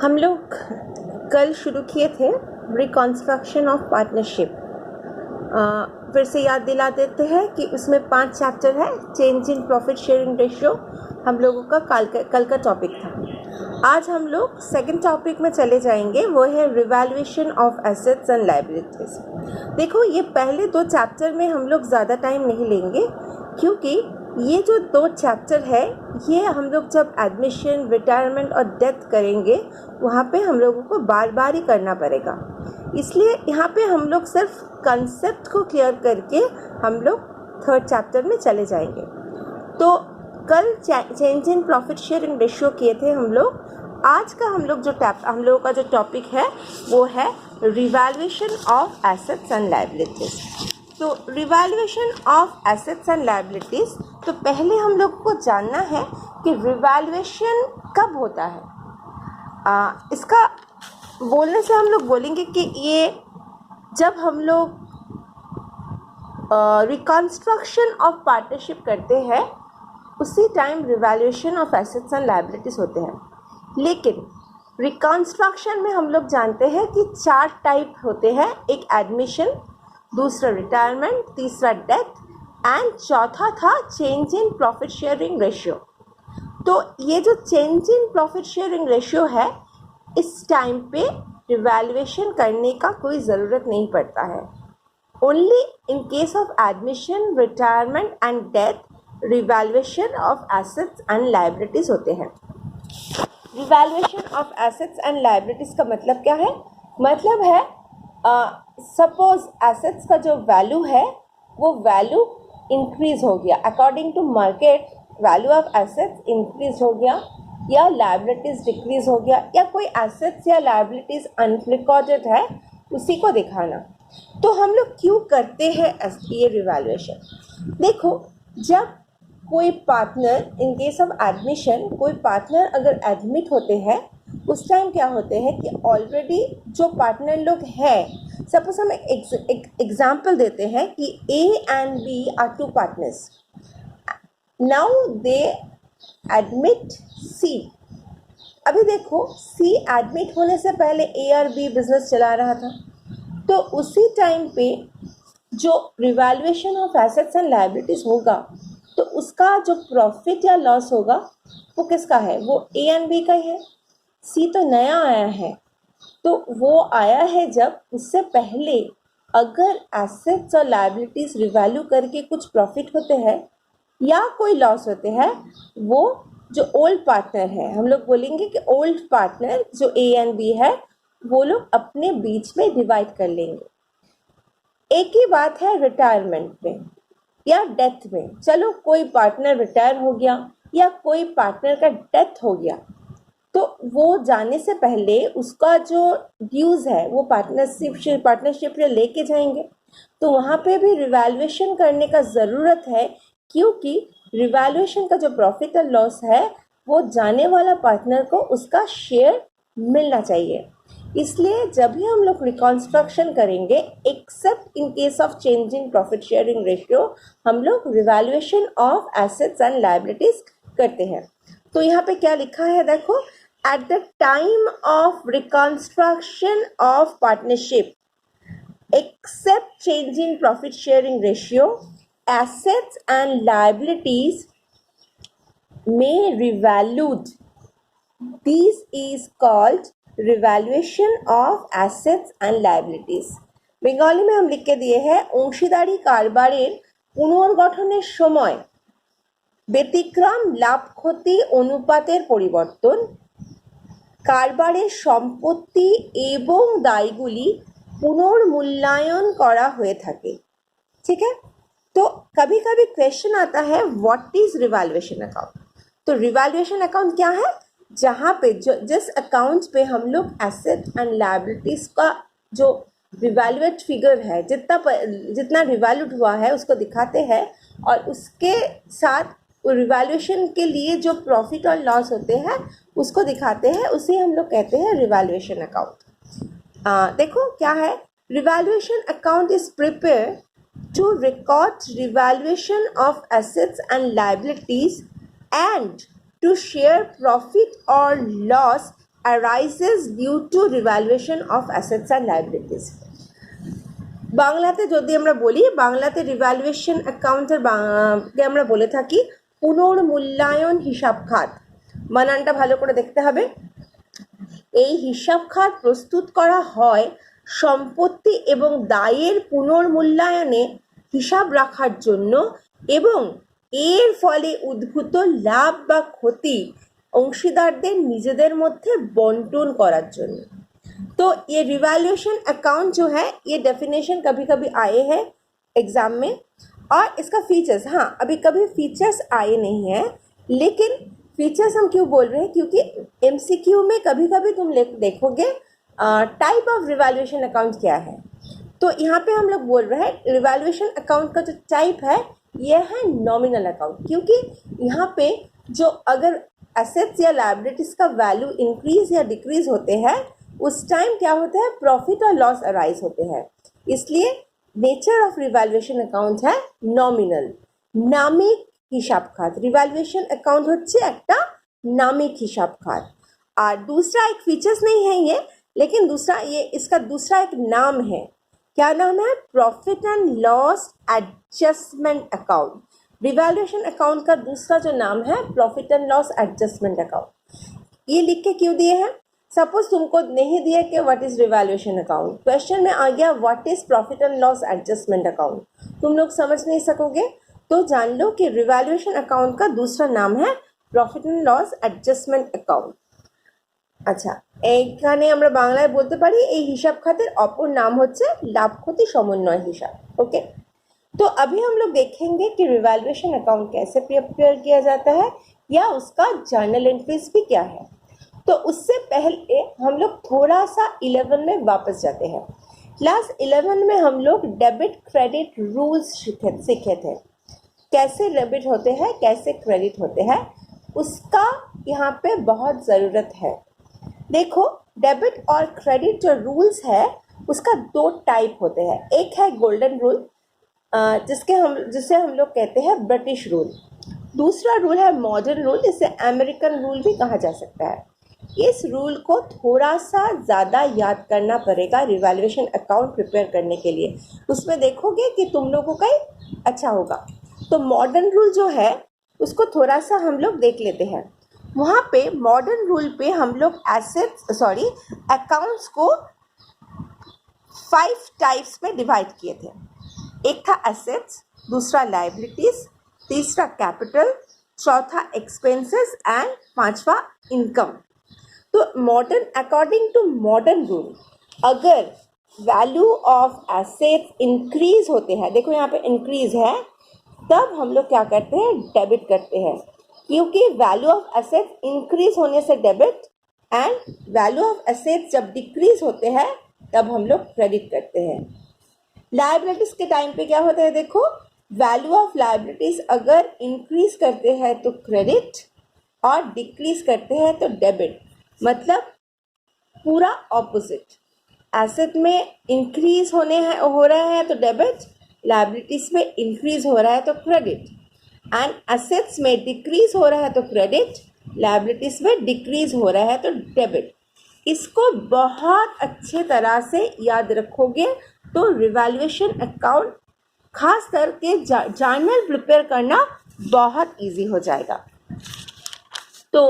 हम लोग कल शुरू किए थे रिकॉन्स्ट्रक्शन ऑफ पार्टनरशिप। फिर से याद दिला देते हैं कि उसमें 5 चैप्टर है। Change in profit sharing ratio हम लोगों का कल का टॉपिक था। आज हम लोग सेकंड टॉपिक में चले जाएंगे, वो है revaluation of assets and liabilities. देखो, ये पहले 2 चैप्टर में हम लोग ज़्यादा टाइम नहीं लेंगे, क्योंकि ये जो 2 चैप्टर है ये हम लोग जब एडमिशन, रिटायरमेंट और डेथ करेंगे वहाँ पे हम लोगों को बार बार ही करना पड़ेगा। इसलिए यहाँ पे हम लोग सिर्फ कंसेप्ट को क्लियर करके हम लोग थर्ड चैप्टर में चले जाएंगे। तो कल change in profit sharing ratio किए थे हम लोग। आज का हम लोगों का जो टॉपिक है वो है revaluation of assets and liabilities. तो revaluation of assets and liabilities, तो पहले हम लोग को जानना है कि रिवैल्यूएशन कब होता है। इसका बोलने से हम लोग बोलेंगे कि ये जब हम लोग रिकॉन्स्ट्रक्शन ऑफ पार्टनरशिप करते हैं उसी time revaluation of assets and liabilities होते हैं। लेकिन रिकॉन्स्ट्रक्शन में हम लोग जानते हैं कि 4 टाइप होते हैं, एक एडमिशन, दूसरा रिटायरमेंट, तीसरा डेथ एंड चौथा था change in profit sharing ratio. तो ये जो change in profit sharing ratio है, इस टाइम पे रिवैल्यूएशन करने का कोई ज़रूरत नहीं पड़ता है। Only in case of admission, retirement and death revaluation of assets and liabilities होते हैं। Revaluation of assets and liabilities का मतलब क्या है? मतलब है सपोज एसेट्स का जो वैल्यू है वो वैल्यू इंक्रीज हो गया, according to market value of assets increase हो गया, या लायबिलिटीज डिक्रीज हो गया, या कोई एसेट्स या लायबिलिटीज अनरिकॉर्डेड है उसी को दिखाना। तो हम लोग क्यों करते हैं ये रिवैल्यूएशन? देखो, जब कोई partner, in case of admission, कोई पार्टनर अगर एडमिट होते हैं उस टाइम क्या होते हैं कि ऑलरेडी जो पार्टनर लोग हैं, सपोज हम एक एग्जाम्पल देते हैं कि A and B are 2 partners. Now they admit C. अभी देखो, C एडमिट होने से पहले A और B बिजनेस चला रहा था, तो उसी टाइम पे जो revaluation of assets and liabilities होगा तो उसका जो प्रॉफिट या लॉस होगा वो किसका है? वो A and B का ही है। C तो नया आया है, तो वो आया है जब उससे पहले अगर एसेट्स और लायबिलिटीज रिवैल्यू करके कुछ प्रॉफिट होते हैं या कोई लॉस होते हैं, वो जो ओल्ड पार्टनर है, हम लोग बोलेंगे कि ओल्ड पार्टनर जो A एंड B है, वो लोग अपने बीच में डिवाइड कर लेंगे। एक ही बात है रिटायरमेंट में या डेथ में। चलो, कोई पार्टनर रिटायर हो गया या कोई पार्टनर का डेथ हो गया, तो वो जाने से पहले उसका जो ड्यूज है वो पार्टनरशिप में लेके जाएंगे। तो वहाँ पे भी रिवैल्यूएशन करने का ज़रूरत है, क्योंकि रिवैल्यूएशन का जो प्रॉफिट और लॉस है वो जाने वाला पार्टनर को उसका शेयर मिलना चाहिए। इसलिए जब भी हम लोग रिकॉन्स्ट्रक्शन करेंगे, accept in case of change in profit sharing ratio, हम लोग revaluation of assets and liabilities करते हैं। तो यहाँ पे क्या लिखा है देखो, at the time of reconstruction of partnership, except change in profit sharing ratio, assets and liabilities may revalued. This is called revaluation of assets and liabilities. Bengali में हम लिख के दिए हैं, অংশীদারি কারবারের পুনর্গঠনের সময় ব্যতিক্রম লাভ ক্ষতি অনুপাতের পরিবর্তন, কারবারের সম্পত্তি এবং দায়গুলি পুনর্মূল্যায়न করা হয়ে থাকে। ठीक है, तो कभी कभी क्वेश्चन आता है व्हाट इज रिवैल्यूएशन अकाउंट। तो रिवैल्यूएशन अकाउंट क्या है? जहाँ पे जिस अकाउंट पे हम लोग एसेट एंड लायबिलिटीज का जो रिवैल्यूएट फिगर है, जितना रिवैल्यूड हुआ है उसको दिखाते हैं, और उसके साथ रिवैल्यूएशन के लिए जो प्रॉफिट और लॉस होते हैं उसको दिखाते हैं, उसे हम लोग कहते हैं रिवैल्यूएशन अकाउंट। देखो क्या है, revaluation account is prepare to record revaluation of assets and liabilities and to share profit or loss arises due to revaluation of assets and liabilities. বাংলাতে যদি আমরা বলি, বাংলাতে রিভ্যালুয়েশন অ্যাকাউন্টের কে আমরা বলে থাকি পুনর্মূল্যায়ন হিসাব খাত। বানানটা ভালো করে দেখতে হবে। এই হিসাব খাত প্রস্তুত করা হয় সম্পত্তি এবং দায়ের পুনর্মূল্যায়নে হিসাব রাখার জন্য এবং এর ফলে উদ্ভূত লাভ বা ক্ষতি অংশীদারদের নিজেদের মধ্যে বন্টন করার জন্য। तो ये रिवैल्यूएशन अकाउंट जो है, ये डेफिनेशन कभी कभी आए हैं एग्ज़ाम में, और इसका फीचर्स, हाँ अभी कभी फीचर्स आए नहीं हैं, लेकिन फीचर्स हम क्यों बोल रहे हैं, क्योंकि एमसीक्यू में कभी कभी तुम देखोगे टाइप ऑफ रिवैल्यूएशन अकाउंट क्या है। तो यहाँ पे हम लोग बोल रहे हैं रिवैल्यूएशन अकाउंट का जो टाइप है ये है नॉमिनल अकाउंट, क्योंकि यहाँ पे जो अगर एसेट्स या लायबिलिटीज़ का वैल्यू इंक्रीज या डिक्रीज होते हैं उस टाइम क्या होता है, प्रॉफिट और लॉस अराइज होते हैं। इसलिए नेचर ऑफ रिवैल्यूएशन अकाउंट है नॉमिनल, नामिक हिसाब खात। रिवैल्यूएशन अकाउंट হচ্ছে একটা नामिक हिसाब खात। और दूसरा एक फीचर्स नहीं है ये, लेकिन दूसरा ये इसका दूसरा एक नाम है। क्या नाम है? Profit and loss adjustment account. Revaluation account का दूसरा जो नाम है profit and loss adjustment account. ये लिख के क्यों दिए हैं? सपोज तुमको नहीं दिया कि what is revaluation account, question में आ गया what is profit and loss adjustment account, तुम लोग समझ नहीं सकोगे। तो जान लो कि रिवैल्यूएशन अकाउंट का दूसरा नाम है profit and loss adjustment account. আচ্ছা, এইখানে আমরা বাংলায় বলতে পারি এই হিসাব খাতের অপর নাম হচ্ছে লাভ ক্ষতি সমন্বয় হিসাব। ओके, तो अभी हम लोग देखेंगे कि रिवैल्यूएशन अकाउंट कैसे प्रिपेयर किया जाता है या उसका जर्नल एंट्रीज भी क्या है। तो उससे पहले हम लोग थोड़ा सा 11 में वापस जाते हैं। क्लास 11 में हम लोग डेबिट क्रेडिट रूल्स सीखे थे, कैसे डेबिट होते हैं कैसे क्रेडिट होते हैं, उसका यहाँ पे बहुत ज़रूरत है। देखो, डेबिट और क्रेडिट जो रूल्स है उसका दो टाइप होते हैं। एक है गोल्डन रूल, जिसे हम लोग कहते हैं ब्रिटिश रूल। दूसरा रूल है मॉडर्न रूल, इसे अमेरिकन रूल भी कहा जा सकता है। इस रूल को थोड़ा सा ज़्यादा याद करना पड़ेगा रिवैल्यूएशन अकाउंट प्रिपेयर करने के लिए, उसमें देखोगे कि तुम लोगों का ही अच्छा होगा। तो मॉडर्न रूल जो है उसको थोड़ा सा हम लोग देख लेते हैं। वहाँ पे मॉडर्न रूल पे हम लोग अकाउंट्स को 5 टाइप्स में डिवाइड किए थे। एक था एसेट्स, दूसरा लायबिलिटीज़, तीसरा कैपिटल, चौथा एक्सपेंसेस एंड पांचवा इनकम। तो modern, according to modern rule, अगर वैल्यू ऑफ एसेट्स इंक्रीज होते हैं, देखो यहाँ पे इंक्रीज है, तब हम लोग क्या करते हैं, डेबिट करते हैं, क्योंकि वैल्यू ऑफ एसेट्स इंक्रीज होने से debit and value of assets जब डिक्रीज होते हैं तब हम लोग क्रेडिट करते हैं। लायबिलिटीज़ के टाइम पे क्या होता है, देखो वैल्यू ऑफ लायबिलिटीज़ अगर इंक्रीज करते हैं तो क्रेडिट और डिक्रीज करते हैं तो डेबिट, मतलब पूरा ऑपोजिट। एसेट में इंक्रीज हो रहा है तो डेबिट, लायबिलिटीज़ में इंक्रीज हो रहा है तो क्रेडिट, एंड एसेट्स में डिक्रीज हो रहा है तो क्रेडिट, लायबिलिटीज़ में डिक्रीज हो रहा है तो डेबिट। इसको बहुत अच्छे तरह से याद रखोगे तो रिवैल्यूएशन अकाउंट खास करके जर्नल प्रिपेयर करना बहुत इजी हो जाएगा। तो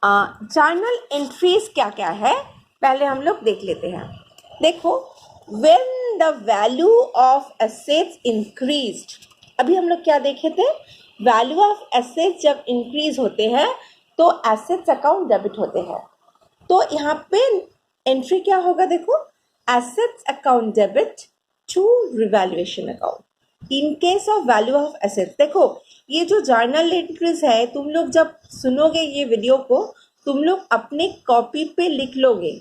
जर्नल एंट्रीज क्या क्या है पहले हम लोग देख लेते हैं। देखो, when the value of assets increased, अभी हम लोग क्या देखे थे, वैल्यू ऑफ एसेट्स जब इंक्रीज होते हैं तो एसेट्स अकाउंट डेबिट होते हैं। तो यहाँ पे एंट्री क्या होगा, देखो assets account debit to revaluation account in case of value of assets. देखो, ये जो जर्नल एंट्रीज है, तुम लोग जब सुनोगे ये वीडियो को, तुम लोग अपने कॉपी पे लिख लोगे।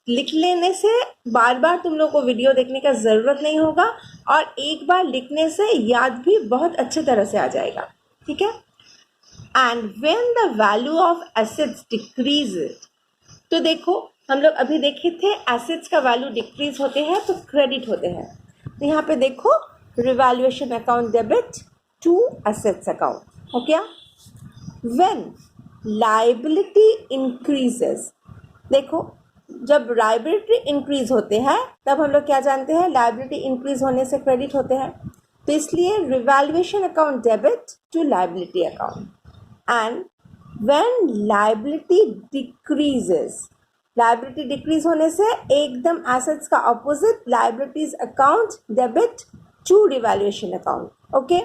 लिख लेने से बार बार तुम लोग को वीडियो देखने का ज़रूरत नहीं होगा, और एक बार लिखने से याद भी बहुत अच्छे तरह से आ जाएगा, ठीक है। And when the value of assets decrease, तो देखो हम लोग अभी देखे थे एसेट्स का वैल्यू डिक्रीज होते हैं तो क्रेडिट होते हैं। तो यहाँ पे देखो revaluation account debit to assets account हो गया। व्हेन लायबिलिटी इंक्रीजेस, देखो, जब लायबिलिटी इंक्रीज होते हैं तब हम लोग क्या जानते हैं, लायबिलिटी इंक्रीज होने से क्रेडिट होते हैं, तो इसलिए revaluation account debit to liability account. And when liability decreases, liability decrease होने से एकदम एसेट्स का opposite, liabilities account debit to revaluation account. Okay,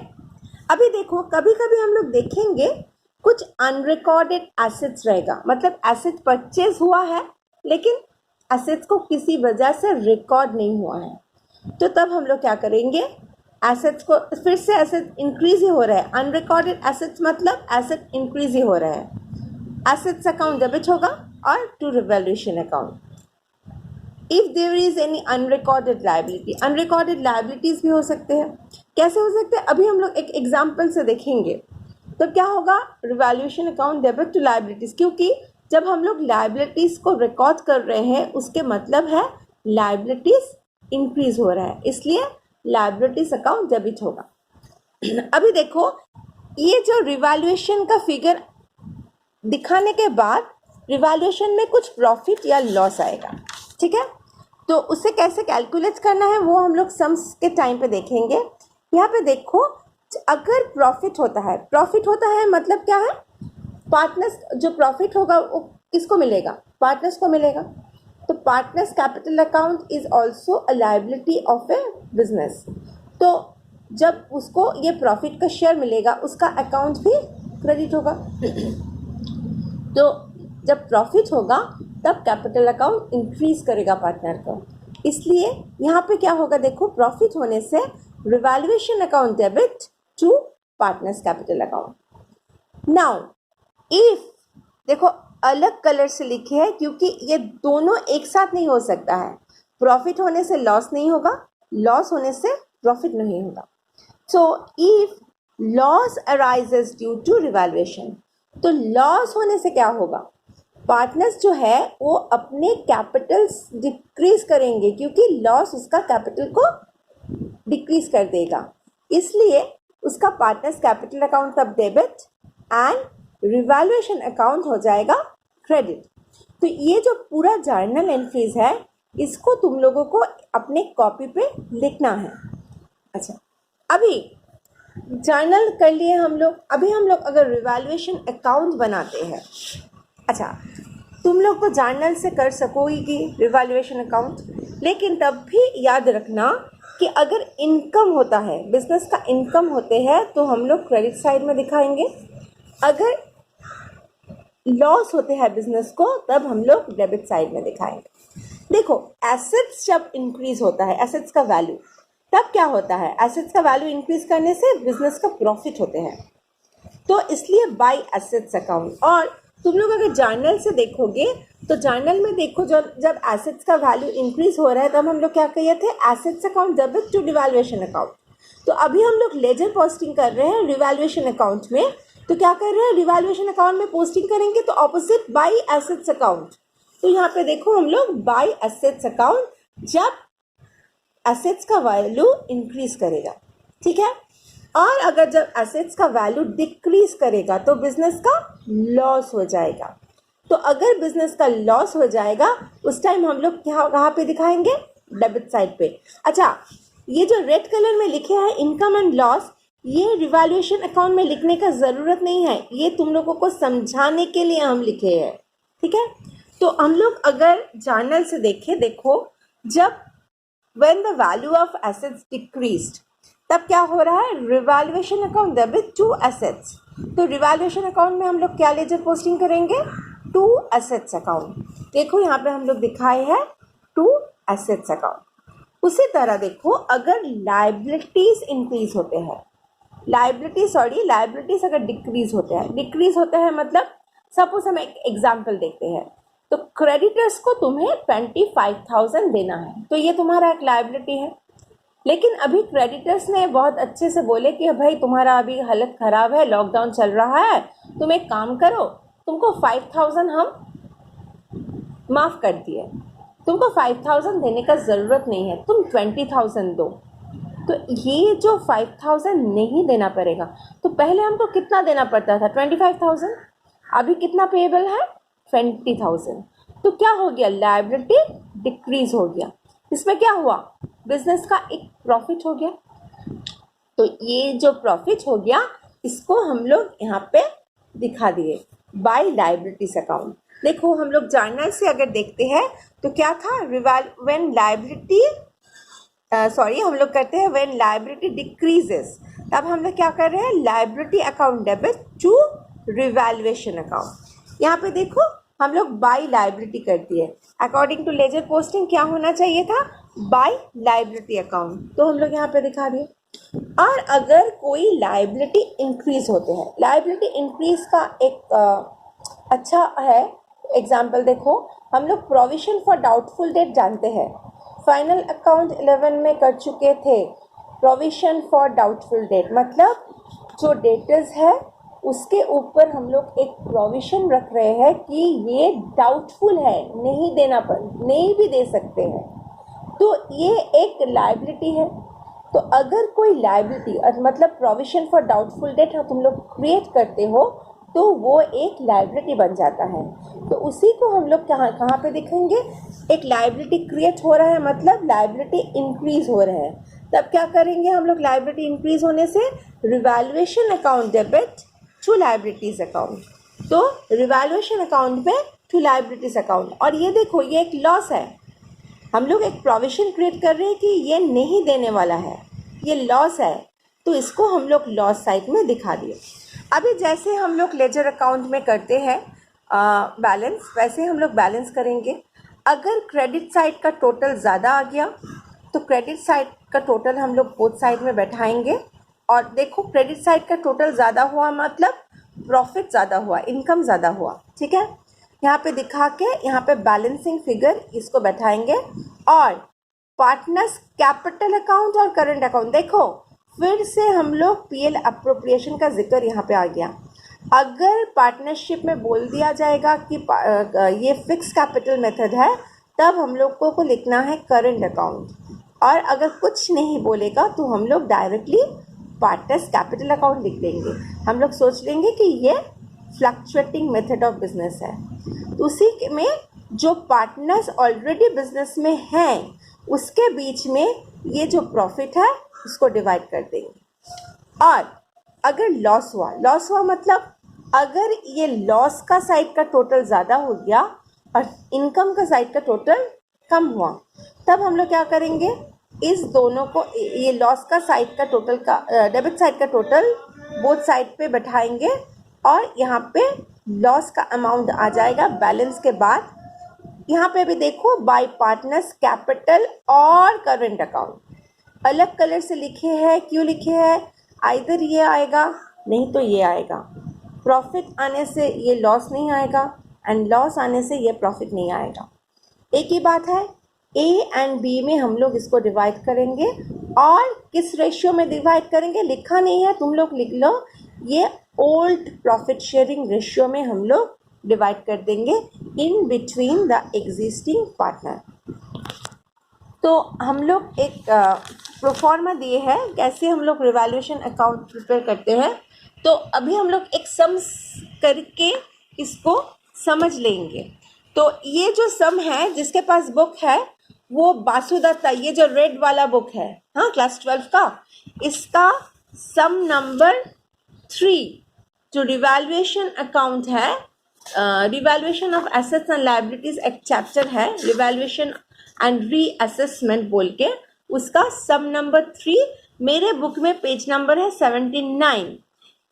अभी देखो, कभी कभी हम लोग देखेंगे कुछ अनरिकॉर्डेड एसेट्स रहेगा, मतलब एसेट परचेज हुआ है लेकिन एसेट्स को किसी वजह से रिकॉर्ड नहीं हुआ है, तो तब हम लोग क्या करेंगे, एसेट्स को फिर से, एसेट इंक्रीज ही हो रहा है, अनरिकॉर्डेड एसेट्स मतलब एसेट इंक्रीज ही हो रहा है, एसेट्स अकाउंट डेबिट होगा और to revaluation account. If there is any unrecorded liability, unrecorded liabilities भी हो सकते हैं, कैसे हो सकते हैं, अभी हम लोग एक एग्जाम्पल से देखेंगे। तो क्या होगा, revaluation account debit to liabilities, क्योंकि जब हम लोग लायबिलिटीज को रिकॉर्ड कर रहे हैं उसके मतलब है लायबिलिटीज इंक्रीज हो रहा है, इसलिए लायबिलिटीज अकाउंट डेबिट होगा। अभी देखो, ये जो रिवैल्यूएशन का फिगर दिखाने के बाद रिवैल्यूएशन में कुछ प्रॉफिट या लॉस आएगा, ठीक है, तो उसे कैसे कैलकुलेट करना है वो हम लोग सम्स के टाइम पे देखेंगे। यहाँ पे देखो, अगर प्रॉफिट होता है मतलब क्या है, पार्टनर्स, जो प्रॉफिट होगा वो किसको मिलेगा, पार्टनर्स को मिलेगा, तो partners capital account is also a liability of A business, तो जब उसको ये प्रॉफिट का शेयर मिलेगा उसका अकाउंट भी क्रेडिट होगा। तो जब प्रॉफिट होगा तब कैपिटल अकाउंट इंक्रीज करेगा पार्टनर को, इसलिए यहाँ पे क्या होगा, देखो, प्रॉफिट होने से revaluation account debit to partners capital account. Now if, देखो अलग कलर से लिखे है क्योंकि ये दोनों एक साथ नहीं हो सकता है, प्रॉफिट होने से लॉस नहीं होगा, लॉस होने से प्रॉफिट नहीं होगा। So if loss arises due to revaluation, तो लॉस होने से क्या होगा, पार्टनर्स जो है वो अपने कैपिटल्स डिक्रीज करेंगे क्योंकि लॉस उसका कैपिटल को डिक्रीज कर देगा, इसलिए उसका पार्टनर्स कैपिटल अकाउंट तब डेबिट एंड रिवैल्यूएशन अकाउंट हो जाएगा क्रेडिट। तो ये जो पूरा जर्नल एंट्रीज है इसको तुम लोगों को अपने कॉपी पे लिखना है। अच्छा, अभी जर्नल कर लिए हम लोग, अभी हम लोग अगर रिवैल्यूएशन अकाउंट बनाते हैं, अच्छा तुम लोग तो जर्नल से कर सकोगी रिवैल्यूएशन अकाउंट, लेकिन तब भी याद रखना कि अगर इनकम होता है, बिजनेस का इनकम होते हैं तो हम लोग क्रेडिट साइड में दिखाएंगे, अगर लॉस होते हैं बिजनेस को तब हम लोग डेबिट साइड में दिखाएंगे। देखो, एसेट्स जब इंक्रीज होता है, एसेट्स का वैल्यू, तब क्या होता है, एसेट्स का वैल्यू इंक्रीज करने से बिजनेस का प्रॉफिट होते हैं, तो इसलिए बाय एसेट्स अकाउंट। और तुम लोग अगर जर्नल से देखोगे तो जर्नल में देखो, जब एसेट्स का वैल्यू इंक्रीज हो रहा है तब हम लोग क्या कहे थे, assets account debit to revaluation account. तो अभी हम लोग लेजर पोस्टिंग कर रहे हैं रिवैल्यूएशन अकाउंट में, तो क्या कर रहे हैं, रिवैल्यूएशन अकाउंट में पोस्टिंग करेंगे तो ऑपोजिट बाय एसेट्स अकाउंट। तो यहाँ पे देखो हम लोग बाय एसेट्स अकाउंट, जब एसेट्स का वैल्यू इंक्रीज करेगा, ठीक है, और अगर जब एसेट्स का वैल्यू डिक्रीज करेगा तो बिजनेस का लॉस हो जाएगा। तो अगर बिजनेस का लॉस हो जाएगा उस टाइम हम लोग कहाँ पे दिखाएंगे, डेबिट साइड पे। अच्छा, ये जो रेड कलर में लिखे हैं इनकम एंड लॉस, ये रिवैल्यूएशन अकाउंट में लिखने का ज़रूरत नहीं है, ये तुम लोगों को समझाने के लिए हम लिखे हैं, ठीक है। तो हम लोग अगर जर्नल से देखें, देखो, जब when the value of assets decreased, तब क्या हो रहा है, revaluation account debit to assets. तो रिवैल्यूएशन अकाउंट में हम लोग क्या लेजर पोस्टिंग करेंगे, टू एसेट्स अकाउंट। देखो यहाँ पे हम लोग दिखाए हैं टू एसेट्स अकाउंट। उसी तरह देखो, अगर लायबिलिटीज इंक्रीज होते हैं, लायबिलिटीज अगर डिक्रीज होते हैं मतलब सपोज हम एक एग्जाम्पल देखते हैं, तो क्रेडिटर्स को तुम्हें 25,000 देना है, तो ये तुम्हारा एक लायबिलिटी है, लेकिन अभी क्रेडिटर्स ने बहुत अच्छे से बोले कि भाई तुम्हारा अभी हालत ख़राब है, लॉकडाउन चल रहा है, तुम एक काम करो, तुमको 5,000 हम माफ़ कर दिए, तुमको 5,000 देने का ज़रूरत नहीं है, तुम 20,000 दो। तो ये जो 5,000 नहीं देना पड़ेगा, तो पहले हमको कितना देना पड़ता था, 25,000, अभी कितना पेएबल है, 20,000। तो क्या हो गया, लायबिलिटी डिक्रीज हो गया। इसमें क्या हुआ, बिजनेस का एक प्रॉफिट हो गया। तो ये जो प्रॉफिट हो गया इसको हम लोग यहाँ पे दिखा दिए बाय लायबिलिटीज अकाउंट। देखो हम लोग जानना से अगर देखते हैं तो क्या था, व्हेन लायबिलिटी हम लोग करते हैं व्हेन लायबिलिटी डिक्रीजेस, तब हम लोग क्या कर रहे हैं, liability account debit to revaluation account. यहाँ पे देखो हम लोग बाय लायबिलिटी कर दिए, अकॉर्डिंग टू लेजर पोस्टिंग क्या होना चाहिए था, बाय लायबिलिटी अकाउंट, तो हम लोग यहाँ पे दिखा दिए। और अगर कोई लायबिलिटी इंक्रीज होते हैं, लायबिलिटी इंक्रीज का एक अच्छा है एग्जाम्पल देखो, हम लोग प्रोविजन फॉर डाउटफुल डेट जानते हैं, फाइनल अकाउंट 11 में कर चुके थे। प्रोविजन फॉर डाउटफुल डेट मतलब जो डेटर्स है उसके ऊपर हम लोग एक प्रोविजन रख रहे हैं कि ये डाउटफुल है, नहीं देना पर नहीं भी दे सकते हैं, तो ये एक लायबिलिटी है। तो अगर कोई लायबिलिटी मतलब प्रोविजन फॉर डाउटफुल डेट तुम लोग क्रिएट करते हो तो वो एक लायबिलिटी बन जाता है। तो उसी को हम लोग कहाँ पे दिखेंगे, एक लायबिलिटी क्रिएट हो रहा है मतलब लायबिलिटी इंक्रीज हो रहा है, तब क्या करेंगे हम लोग, लायबिलिटी इंक्रीज होने से revaluation account debit to liabilities account, तो रिवैल्यूएशन अकाउंट पे टू लायबिलिटीज अकाउंट। और ये देखो ये एक लॉस है, हम लोग एक प्रोविजन क्रिएट कर रहे हैं कि ये नहीं देने वाला है, ये लॉस है, तो इसको हम लोग लॉस साइड में दिखा दिए। अभी जैसे हम लोग लेजर अकाउंट में करते हैं बैलेंस, वैसे हम लोग बैलेंस करेंगे। अगर क्रेडिट साइड का टोटल ज़्यादा आ गया तो क्रेडिट साइड का टोटल हम लोग बोथ साइड में बैठाएंगे, और देखो क्रेडिट साइड का टोटल ज़्यादा हुआ मतलब प्रॉफिट ज़्यादा हुआ, इनकम ज़्यादा हुआ, ठीक है। यहाँ पे दिखा के यहाँ पे बैलेंसिंग फिगर इसको बैठाएंगे, और पार्टनर्स कैपिटल अकाउंट और करंट अकाउंट, देखो फिर से हम लोग पीएल अप्रोप्रिएशन का जिक्र यहाँ पे आ गया। अगर पार्टनरशिप में बोल दिया जाएगा कि ये फिक्स कैपिटल मेथड है, तब हम लोग को लिखना है करंट अकाउंट, और अगर कुछ नहीं बोलेगा तो हम लोग डायरेक्टली पार्टनर्स कैपिटल अकाउंट लिख देंगे। हम लोग सोच लेंगे कि ये फ्लक्चुएटिंग मेथड ऑफ बिजनेस है, तो उसी में जो पार्टनर्स ऑलरेडी बिजनेस में हैं उसके बीच में ये जो प्रॉफिट है उसको डिवाइड कर देंगे। और अगर लॉस हुआ मतलब अगर ये लॉस का साइड का टोटल ज़्यादा हो गया और इनकम का साइड का टोटल कम हुआ, तब हम लोग क्या करेंगे, इस दोनों को, ये लॉस का साइड का टोटल का डेबिट साइड का टोटल बोथ साइड पे बैठाएंगे, और यहाँ पे लॉस का अमाउंट आ जाएगा बैलेंस के बाद। यहाँ पे भी देखो बाय पार्टनर्स कैपिटल और करंट अकाउंट अलग कलर से लिखे हैं, क्यों लिखे हैं, आइदर ये आएगा नहीं तो ये आएगा, प्रॉफिट आने से ये लॉस नहीं आएगा एंड लॉस आने से ये प्रॉफिट नहीं आएगा। एक ही बात है, ए एंड बी में हम लोग इसको डिवाइड करेंगे, और किस रेशियो में डिवाइड करेंगे लिखा नहीं है, तुम लोग लिख लो, ये ओल्ड प्रॉफिट शेयरिंग रेशियो में हम लोग डिवाइड कर देंगे in between the existing partner. तो हम लोग एक प्रोफॉर्मा दिए हैं कैसे हम लोग रिवैल्यूएशन अकाउंट प्रिपेयर करते हैं। तो अभी हम लोग एक सम करके इसको समझ लेंगे। तो ये जो सम है जिसके पास बुक है वो बासुदत्ता, ये जो रेड वाला बुक है, हाँ क्लास 12 का, इसका सम नंबर 3 जो रिवैल्यूएशन अकाउंट है, revaluation of assets and liabilities एक चैप्टर है, रिवैल्यूएशन एंड रीअसेसमेंट बोल के, उसका सम नंबर 3 मेरे बुक में पेज नंबर है 79।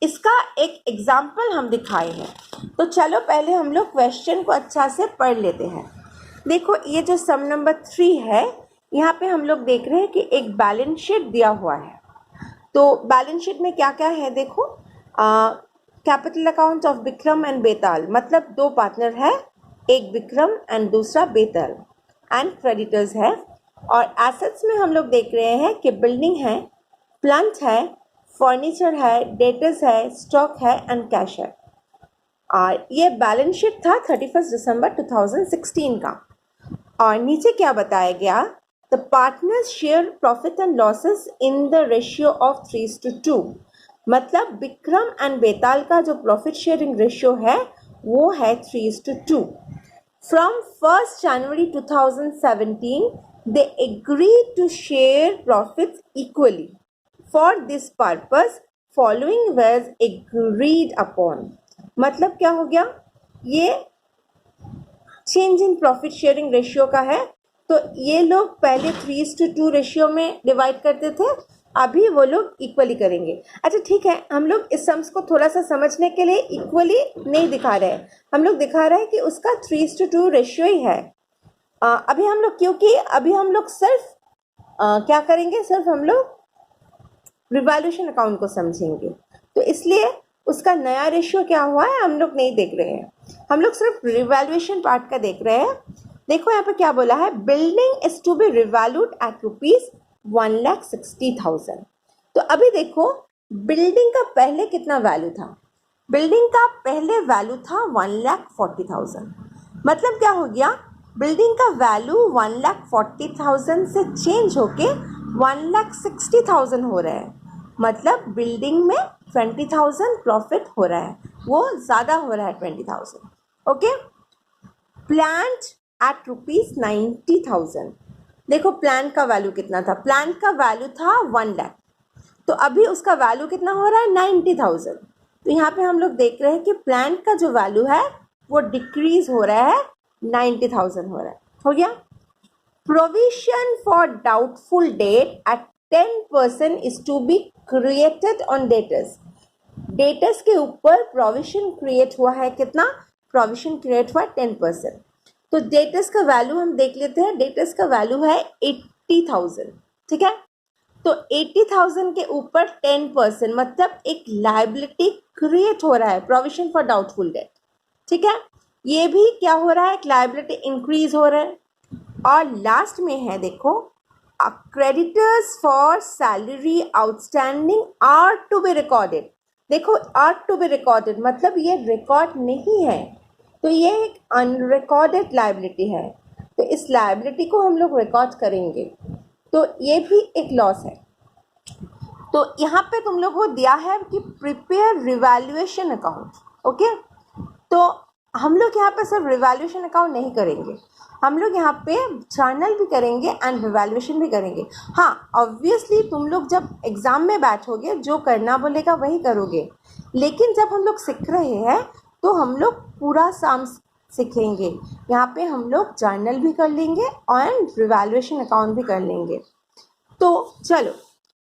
इसका एक एग्जाम्पल हम दिखाए हैं। तो चलो पहले हम लोग क्वेश्चन को अच्छा से पढ़ लेते हैं। देखो ये जो सम नंबर 3 है, यहाँ पे हम लोग देख रहे हैं कि एक बैलेंस शीट दिया हुआ है। तो बैलेंस शीट में क्या क्या है देखो, capital account of Vikram and Betal, मतलब दो पार्टनर है, एक विक्रम एंड दूसरा बेताल, एंड क्रेडिटर्स है। और एसेट्स में हम लोग देख रहे हैं कि बिल्डिंग है, प्लांट है, फर्नीचर है, डेटर्स है, स्टॉक है एंड कैश है। और ये बैलेंस शीट था 31 दिसंबर 2016 का। और नीचे क्या बताया गया, the partners share profit and losses in the ratio of 3:2, मतलब विक्रम एंड बेताल का जो प्रॉफिट शेयरिंग रेशियो है वो है 3:2। From 1st January 2017, they agreed to share profits equally. For this purpose, following was agreed upon. मतलब क्या हो गया, ये change in profit sharing ratio का है। तो ये लोग पहले 3:2 रेशियो में डिवाइड करते थे, अभी वो लोग इक्वली करेंगे। अच्छा ठीक है, हम लोग इस सम्स को थोड़ा सा समझने के लिए इक्वली नहीं दिखा रहे हैं, हम लोग दिखा रहे हैं कि उसका 3:2 रेशियो ही है। अभी हम लोग, क्योंकि अभी हम लोग सिर्फ क्या करेंगे, सिर्फ हम लोग रिवैल्यूएशन अकाउंट को समझेंगे, तो इसलिए उसका नया रेशियो क्या हुआ है हम लोग नहीं देख रहे हैं, हम लोग सिर्फ रिवैल्यूएशन पार्ट का देख रहे हैं। देखो यहाँ पे क्या बोला है, building is to be revalued at ₹1,60,000। तो अभी देखो बिल्डिंग का पहले कितना वैल्यू था, बिल्डिंग का पहले वैल्यू था 1,40,000। मतलब क्या हो गया, बिल्डिंग का वैल्यू 1,40,000 से चेंज होके 1,60,000 हो रहा है। मतलब बिल्डिंग में 20,000 प्रॉफिट हो रहा है, वो ज़्यादा हो रहा है 20,000। Okay, plant at ₹90,000। देखो प्लांट का वैल्यू कितना था, प्लांट का वैल्यू था 1 लाख, तो अभी उसका वैल्यू कितना हो रहा है 90,000। तो यहाँ पे हम लोग देख रहे हैं कि प्लांट का जो वैल्यू है वो डिक्रीज हो रहा है, 90,000 हो रहा है। हो गया। Provision for doubtful debt at 10% is to be created on debtors. Debtors के ऊपर प्रोविजन क्रिएट हुआ है, कितना प्रोविजन क्रिएट हुआ है 10%। तो डेटर्स का वैल्यू हम देख लेते हैं, डेटर्स का वैल्यू है 80,000। ठीक है, तो 80,000 के ऊपर 10% मतलब एक लायबिलिटी क्रिएट हो रहा है, प्रोविजन फॉर डाउटफुल डेट। ठीक है, ये भी क्या हो रहा है, एक लायबिलिटी इंक्रीज हो रहा है। और लास्ट में है देखो, creditors for salary outstanding are to be recorded. देखो आर टू बी रिकॉर्डेड मतलब ये रिकॉर्ड नहीं है, तो ये एक अनरिकॉर्डेड लायबिलिटी है, तो इस लायबिलिटी को हम लोग रिकॉर्ड करेंगे, तो ये भी एक लॉस है। तो यहाँ पे तुम लोग को दिया है कि प्रिपेयर रिवैल्यूएशन अकाउंट। ओके, तो हम लोग यहाँ पे सिर्फ रिवैल्यूएशन अकाउंट नहीं करेंगे, हम लोग यहाँ पे जर्नल भी करेंगे एंड रिवैल्यूएशन भी करेंगे। हाँ ऑब्वियसली तुम लोग जब एग्ज़ाम में बैठोगे जो करना बोलेगा वही करोगे, लेकिन जब हम लोग सीख रहे हैं तो हम लोग पूरा साम सीखेंगे। यहाँ पे हम लोग जर्नल भी कर लेंगे एंड रिवैल्यूएशन अकाउंट भी कर लेंगे। तो चलो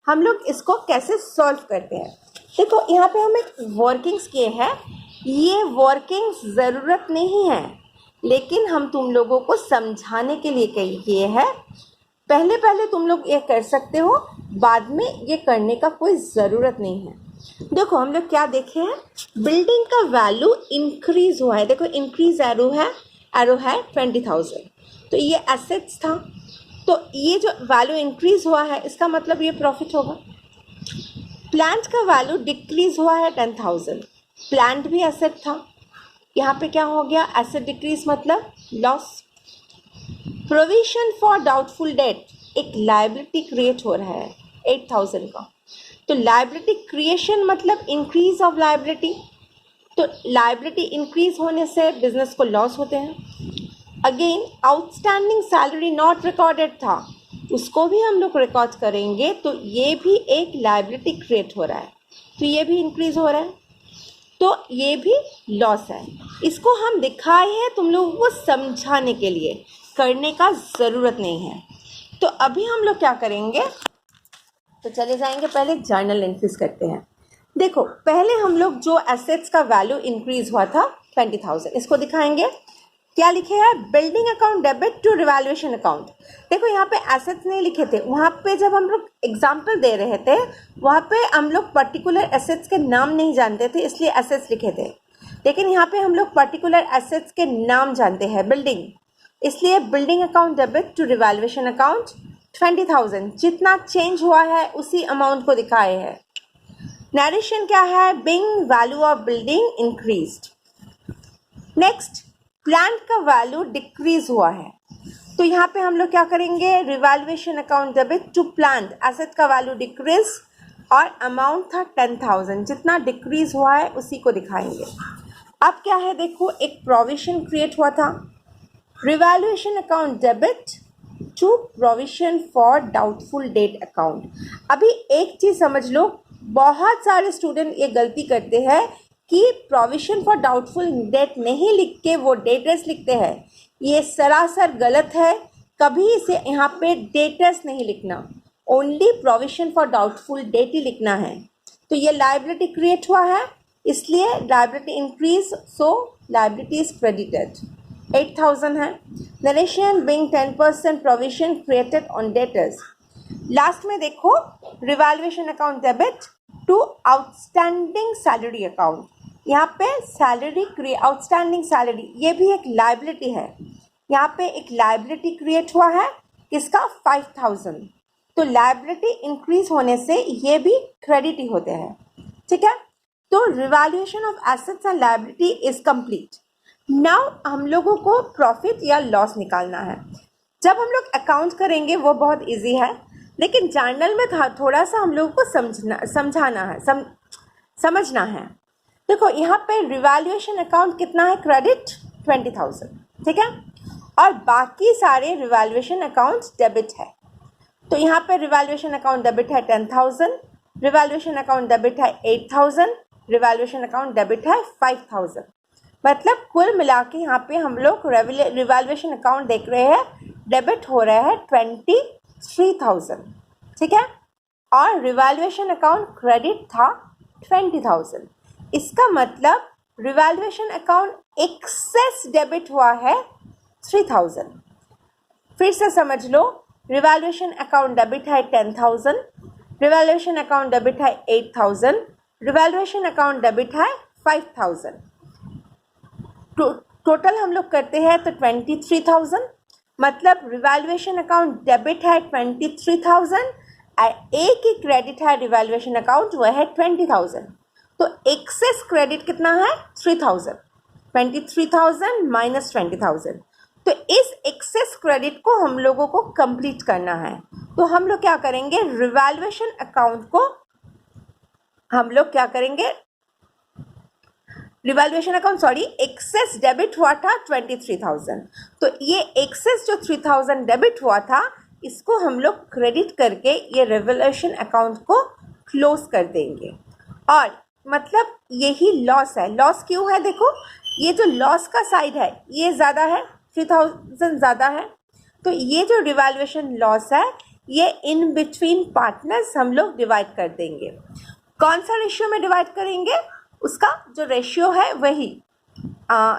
हम लोग इसको कैसे सॉल्व करते हैं। देखो यहाँ पे हम एक वर्किंग्स किए हैं, ये वर्किंग्स ज़रूरत नहीं है, लेकिन हम तुम लोगों को समझाने के लिए किए हैं। पहले पहले तुम लोग ये कर सकते हो, बाद में ये करने का कोई ज़रूरत नहीं है। देखो हम लोग क्या देखे हैं, बिल्डिंग का वैल्यू इंक्रीज हुआ है, देखो इंक्रीज एरो है 20,000, तो ये एसेट्स था, तो ये जो वैल्यू इंक्रीज हुआ है इसका मतलब ये प्रॉफिट होगा। प्लांट का वैल्यू डिक्रीज हुआ है 10,000, प्लांट भी एसेट था, यहाँ पे क्या हो गया, एसेट डिक्रीज मतलब loss. Provision for doubtful date, एक लायबिलिटी क्रिएट हो रहा है 8,000 का, तो लायबिलिटी क्रिएशन मतलब इंक्रीज ऑफ लायबिलिटी, तो लायबिलिटी इंक्रीज होने से बिजनेस को लॉस होते हैं। Again outstanding salary not recorded था, उसको भी हम लोग रिकॉर्ड करेंगे, तो ये भी एक लायबिलिटी क्रिएट हो रहा है, तो ये भी इंक्रीज हो रहा है, तो ये भी लॉस है। इसको हम दिखाए हैं तुम लोगों को समझाने के लिए, करने का ज़रूरत नहीं है। तो अभी हम लोग क्या करेंगे, तो चले जाएंगे पहले जर्नल एंट्रीज करते हैं। देखो पहले हम लोग जो एसेट्स का वैल्यू इंक्रीज हुआ था 20,000, इसको दिखाएंगे। क्या लिखे हैं, building account debit to revaluation account. देखो यहाँ पे एसेट्स नहीं लिखे थे, वहाँ पे जब हम लोग एग्जाम्पल दे रहे थे वहाँ पे हम लोग पर्टिकुलर एसेट्स के नाम नहीं जानते थे, इसलिए एसेट्स लिखे थे, लेकिन यहाँ पे हम लोग पर्टिकुलर एसेट्स के नाम जानते हैं, बिल्डिंग, इसलिए building account debit to revaluation account 20,000, जितना चेंज हुआ है उसी अमाउंट को दिखाए हैं। नरेशन क्या है, being value of building increased. Next plant का वैल्यू डिक्रीज हुआ है, तो यहाँ पे हम लोग क्या करेंगे, revaluation account debit to plant, asset का वैल्यू डिक्रीज और अमाउंट था 10,000, जितना डिक्रीज हुआ है उसी को दिखाएंगे। अब क्या है देखो, एक प्रोविजन क्रिएट हुआ था, revaluation account debit to provision for doubtful debt account. अभी एक चीज़ समझ लो, बहुत सारे स्टूडेंट ये गलती करते हैं कि प्रोविजन फॉर डाउटफुल डेट नहीं लिख के वो डेटर्स लिखते हैं। ये सरासर गलत है। कभी इसे यहाँ पे डेटर्स नहीं लिखना, only provision for doubtful debt ही लिखना है। तो ये लायबिलिटी क्रिएट हुआ है, इसलिए liability increase, so liability is credited. 8,000 है। Narration being 10% provision created on debtors. Last में देखो, revaluation account debit to outstanding salary account. यहाँ पे सैलरी आउटस्टैंडिंग सैलरी, ये भी एक लायबिलिटी है। यहाँ पे एक लायबिलिटी क्रिएट हुआ है, किसका? 5,000। तो लायबिलिटी इंक्रीज होने से ये भी क्रेडिट ही होते हैं, ठीक है। तो revaluation of assets and liability is complete. Now हम लोगों को प्रॉफिट या लॉस निकालना है। जब हम लोग अकाउंट करेंगे वो बहुत इजी है, लेकिन जर्नल में थोड़ा सा हम लोगों को समझना है। देखो यहाँ पे रिवैल्यूएशन अकाउंट कितना है? क्रेडिट 20,000, ठीक है, और बाकी सारे रिवैल्यूएशन अकाउंट डेबिट है। तो यहाँ पे रिवैल्यूएशन अकाउंट डेबिट है 10,000, रिवैल्यूएशन अकाउंट डेबिट है 8,000, रिवैल्यूएशन अकाउंट डेबिट है 5,000। मतलब कुल मिला के यहाँ पे हम लोग रिवैल्यूएशन अकाउंट देख रहे हैं, डेबिट हो रहा है 23,000, ठीक है, और रिवैल्यूएशन अकाउंट क्रेडिट था 20,000। इसका मतलब रिवैल्यूएशन अकाउंट एक्सेस डेबिट हुआ है 3,000। फिर से समझ लो, रिवैल्यूएशन अकाउंट डेबिट है 10,000, रिवैल्यूएशन अकाउंट डेबिट है 8,000, रिवैल्यूएशन अकाउंट डेबिट है 5,000। टोटल हम लोग करते हैं तो 23,000। मतलब रिवैल्यूएशन अकाउंट डेबिट है 23,000, एक ही क्रेडिट है रिवैल्यूएशन अकाउंट, वह है 20,000। तो एक्सेस क्रेडिट कितना है? 3,000। 23,000 माइनस 20,000। तो इस एक्सेस क्रेडिट को हम लोगों को कंप्लीट करना है। तो हम लोग क्या करेंगे? रिवैल्यूएशन अकाउंट को हम लोग क्या करेंगे? रिवैल्यूएशन अकाउंट एक्सेस डेबिट हुआ था 23,000। तो ये एक्सेस जो 3,000 डेबिट हुआ था, इसको हम लोग क्रेडिट करके ये रिवैल्यूएशन अकाउंट को क्लोज कर देंगे। और मतलब यही लॉस है। लॉस क्यों है? देखो, ये जो लॉस का साइड है ये ज़्यादा है, 3,000 ज़्यादा है। तो ये जो रिवैल्यूएशन लॉस है ये इन बिटवीन पार्टनर्स हम लोग डिवाइड कर देंगे। कौन सा रेशियो में डिवाइड करेंगे? उसका जो रेशियो है वही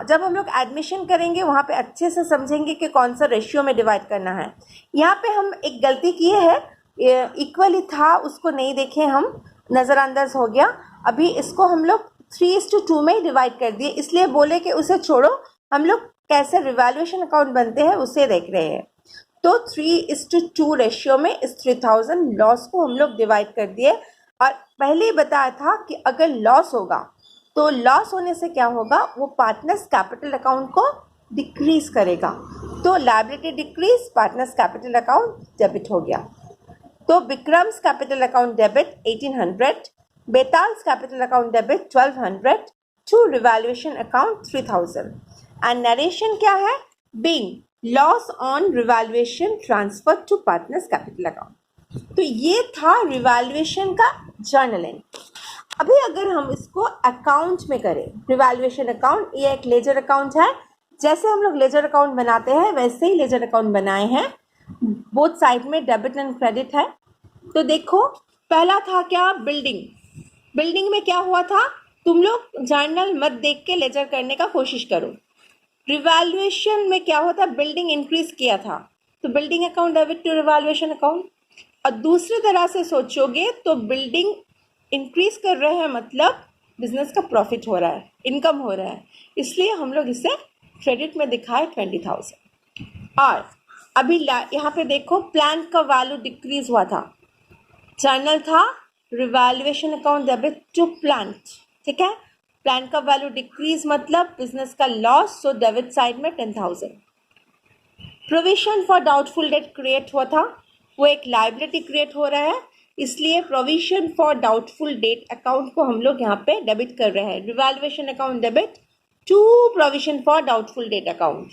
जब हम लोग एडमिशन करेंगे वहाँ पे अच्छे से समझेंगे कि कौन सा रेशियो में डिवाइड करना है। यहाँ पे हम एक गलती किए है, इक्वली था उसको नहीं देखे हम, नज़रअंदाज हो गया। अभी इसको हम लोग 3:2 में ही डिवाइड कर दिए, इसलिए बोले कि उसे छोड़ो, हम लोग कैसे रिवैल्यूएशन अकाउंट बनते हैं उसे देख रहे हैं। तो 3:2 रेशियो में इस 3,000 लॉस को हम लोग डिवाइड कर दिए। और पहले ही बताया था कि अगर लॉस होगा तो लॉस होने से क्या होगा? वो पार्टनर्स कैपिटल अकाउंट को डिक्रीज करेगा। तो liability decrease, partners capital account debit हो गया। तो Vikram's capital account debit 1,800, Betal's capital account debit 1,200 to revaluation account 3,000। And narration क्या है? Being loss on revaluation transfer to partners capital account. तो ये था रिवैल्यूएशन का जर्नल एंट्री। अभी अगर हम इसको अकाउंट में करें, रिवैल्यूएशन अकाउंट, ये एक लेजर अकाउंट है। जैसे हम लोग लेजर अकाउंट बनाते हैं वैसे ही लेजर अकाउंट बनाए हैं। बोथ साइड में डेबिट एंड क्रेडिट है। तो देखो, पहला था क्या? बिल्डिंग। बिल्डिंग में क्या हुआ था? तुम लोग जर्नल मत देख के लेजर करने का कोशिश करो। रिवैल्यूएशन में क्या होता? बिल्डिंग इंक्रीज किया था, तो building account debit to revaluation account. और दूसरी तरह से सोचोगे तो बिल्डिंग इंक्रीज कर रहे हैं, मतलब बिजनेस का प्रॉफिट हो रहा है, इनकम हो रहा है, इसलिए हम लोग इसे क्रेडिट में दिखाए 20,000। और अभी यहाँ पे देखो, प्लांट का वैल्यू डिक्रीज हुआ था, जर्नल था revaluation account debit to plant, ठीक है। प्लांट का वैल्यू डिक्रीज मतलब बिजनेस का लॉस, सो डेबिट साइड में 10,000। Provision for doubtful debt create हुआ था, वो एक लायबिलिटी क्रिएट हो रहा है, इसलिए provision for doubtful debt account को हम लोग यहाँ पे डेबिट कर रहे हैं। Revaluation account debit to provision for doubtful debt account.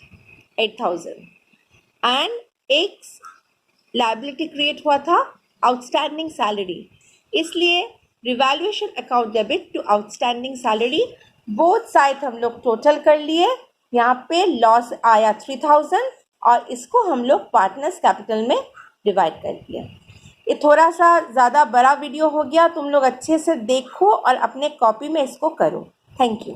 8,000 and एक लायबिलिटी क्रिएट हुआ था आउटस्टैंडिंग सैलरी, इसलिए revaluation account debit to outstanding salary, both side हम लोग टोटल कर लिए। यहाँ पे लॉस आया 3,000 और इसको हम लोग पार्टनर्स कैपिटल में डिवाइड कर दिया। ये थोड़ा सा ज़्यादा बड़ा वीडियो हो गया, तुम लोग अच्छे से देखो और अपने कॉपी में इसको करो। Thank you.